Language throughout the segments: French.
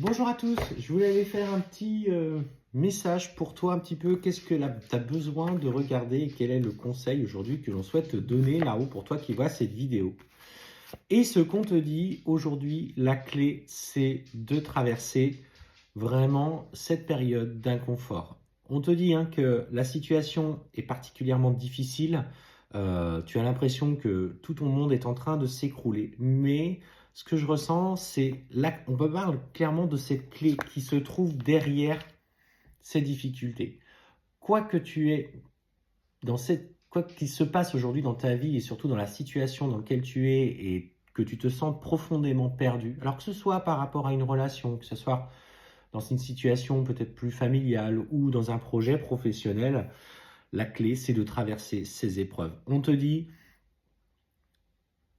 Bonjour à tous, je voulais aller faire un petit message pour toi un petit peu. Qu'est-ce que tu as besoin de regarder et quel est le conseil aujourd'hui que l'on souhaite te donner là-haut pour toi qui vois cette vidéo. Et ce qu'on te dit aujourd'hui, la clé, c'est de traverser vraiment cette période d'inconfort. On te dit que la situation est particulièrement difficile. Tu as l'impression que tout ton monde est en train de s'écrouler. Mais ce que je ressens, c'est là, on peut parler clairement de cette clé qui se trouve derrière ces difficultés. Quoi que tu aies quoi qu'il se passe aujourd'hui dans ta vie et surtout dans la situation dans laquelle tu es et que tu te sens profondément perdu, alors que ce soit par rapport à une relation, que ce soit dans une situation peut-être plus familiale ou dans un projet professionnel, la clé, c'est de traverser ces épreuves. On te dit,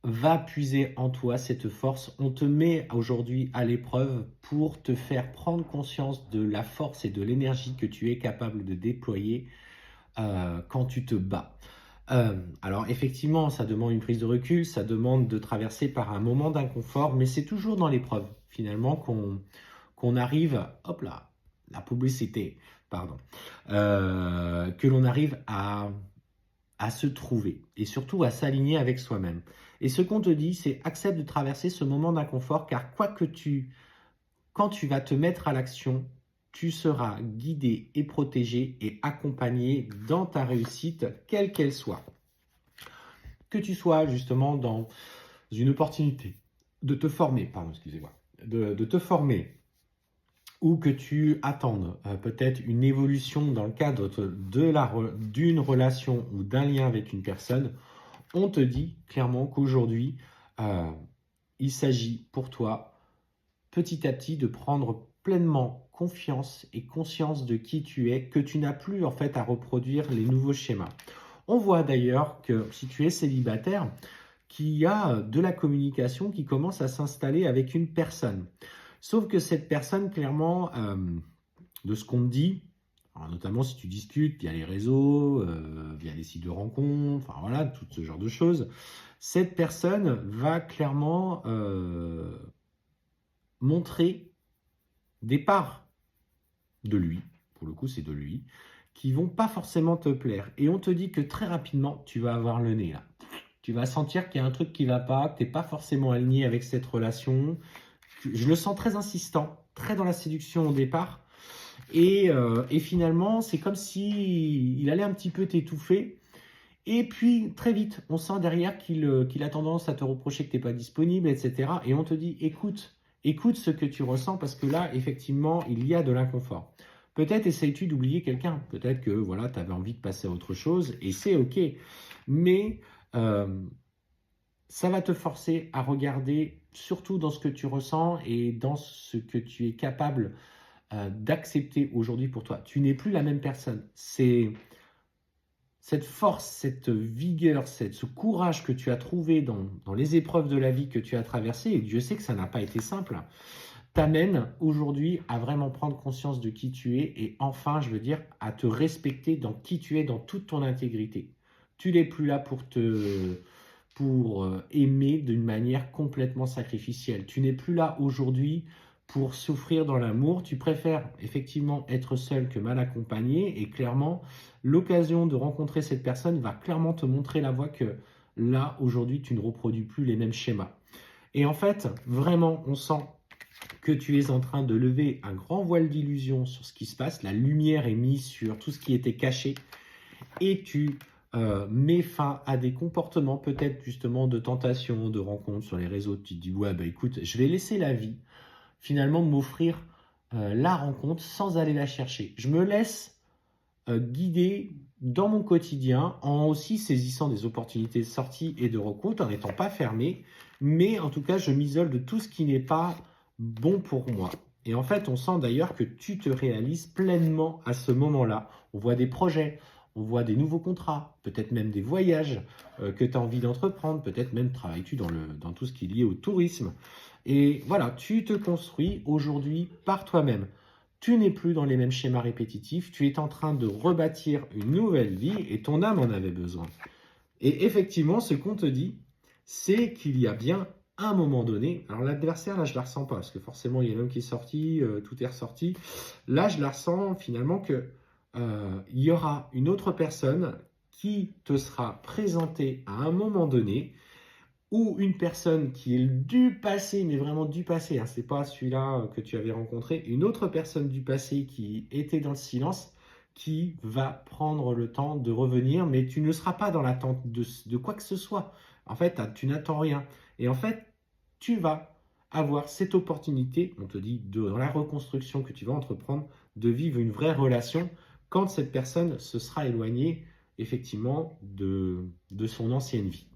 va puiser en toi cette force. On te met aujourd'hui à l'épreuve pour te faire prendre conscience de la force et de l'énergie que tu es capable de déployer quand tu te bats. Alors effectivement, ça demande une prise de recul, ça demande de traverser par un moment d'inconfort, mais c'est toujours dans l'épreuve finalement qu'on arrive, hop là, la publicité, pardon, que l'on arrive à se trouver et surtout à s'aligner avec soi-même. Et ce qu'on te dit, c'est accepte de traverser ce moment d'inconfort car quand tu vas te mettre à l'action, tu seras guidé et protégé et accompagné dans ta réussite, quelle qu'elle soit. Que tu sois justement dans une opportunité de te former, de te former, ou que tu attendes peut-être une évolution dans le cadre d'une relation ou d'un lien avec une personne, on te dit clairement qu'aujourd'hui, il s'agit pour toi petit à petit de prendre pleinement confiance et conscience de qui tu es, que tu n'as plus en fait à reproduire les nouveaux schémas. On voit d'ailleurs que si tu es célibataire, qu'il y a de la communication qui commence à s'installer avec une personne. Sauf que cette personne, clairement, de ce qu'on te dit, notamment si tu discutes via les réseaux, via les sites de rencontres, enfin voilà, tout ce genre de choses, cette personne va clairement montrer des parts de lui, pour le coup c'est de lui, qui vont pas forcément te plaire. Et on te dit que très rapidement, tu vas avoir le nez là. Tu vas sentir qu'il y a un truc qui va pas, que tu n'es pas forcément aligné avec cette relation. Je le sens très insistant, très dans la séduction au départ. Et finalement, c'est comme si il allait un petit peu t'étouffer. Et puis, très vite, on sent derrière qu'il a tendance à te reprocher que tu n'es pas disponible, etc. Et on te dit, écoute ce que tu ressens parce que là, effectivement, il y a de l'inconfort. Peut-être essayes-tu d'oublier quelqu'un. Peut-être que voilà, tu avais envie de passer à autre chose et c'est OK. Mais ça va te forcer à regarder surtout dans ce que tu ressens et dans ce que tu es capable d'accepter aujourd'hui pour toi. Tu n'es plus la même personne. C'est cette force, cette vigueur, ce courage que tu as trouvé dans les épreuves de la vie que tu as traversées, et Dieu sait que ça n'a pas été simple, t'amène aujourd'hui à vraiment prendre conscience de qui tu es et enfin, je veux dire, à te respecter dans qui tu es, dans toute ton intégrité. Tu n'es plus là pour aimer d'une manière complètement sacrificielle. Tu n'es plus là aujourd'hui pour souffrir dans l'amour. Tu préfères effectivement être seul que mal accompagné. Et clairement, l'occasion de rencontrer cette personne va clairement te montrer la voie que là, aujourd'hui, tu ne reproduis plus les mêmes schémas. Et en fait, vraiment, on sent que tu es en train de lever un grand voile d'illusion sur ce qui se passe. La lumière est mise sur tout ce qui était caché. Et tu mets fin à des comportements peut-être justement de tentation, de rencontre sur les réseaux. Tu te dis, ouais, bah écoute, je vais laisser la vie finalement m'offrir la rencontre sans aller la chercher. Je me laisse guider dans mon quotidien en aussi saisissant des opportunités de sortie et de rencontre, en n'étant pas fermé, mais en tout cas, je m'isole de tout ce qui n'est pas bon pour moi. Et en fait, on sent d'ailleurs que tu te réalises pleinement à ce moment-là. On voit des projets, on voit des nouveaux contrats, peut-être même des voyages que tu as envie d'entreprendre, peut-être même travailles-tu dans tout ce qui est lié au tourisme. Et voilà, tu te construis aujourd'hui par toi-même. Tu n'es plus dans les mêmes schémas répétitifs, tu es en train de rebâtir une nouvelle vie et ton âme en avait besoin. Et effectivement, ce qu'on te dit, c'est qu'il y a bien à un moment donné, alors l'adversaire, là, je la ressens pas, parce que forcément, il y a l'homme qui est sorti, tout est ressorti. Là, je la ressens finalement que il y aura une autre personne qui te sera présentée à un moment donné, ou une personne qui est du passé, mais vraiment du passé, hein, c'est pas celui-là que tu avais rencontré, une autre personne du passé qui était dans le silence, qui va prendre le temps de revenir, mais tu ne seras pas dans l'attente de quoi que ce soit. En fait, tu n'attends rien. Et en fait, tu vas avoir cette opportunité, on te dit, dans la reconstruction que tu vas entreprendre, de vivre une vraie relation quand cette personne se sera éloignée effectivement de son ancienne vie.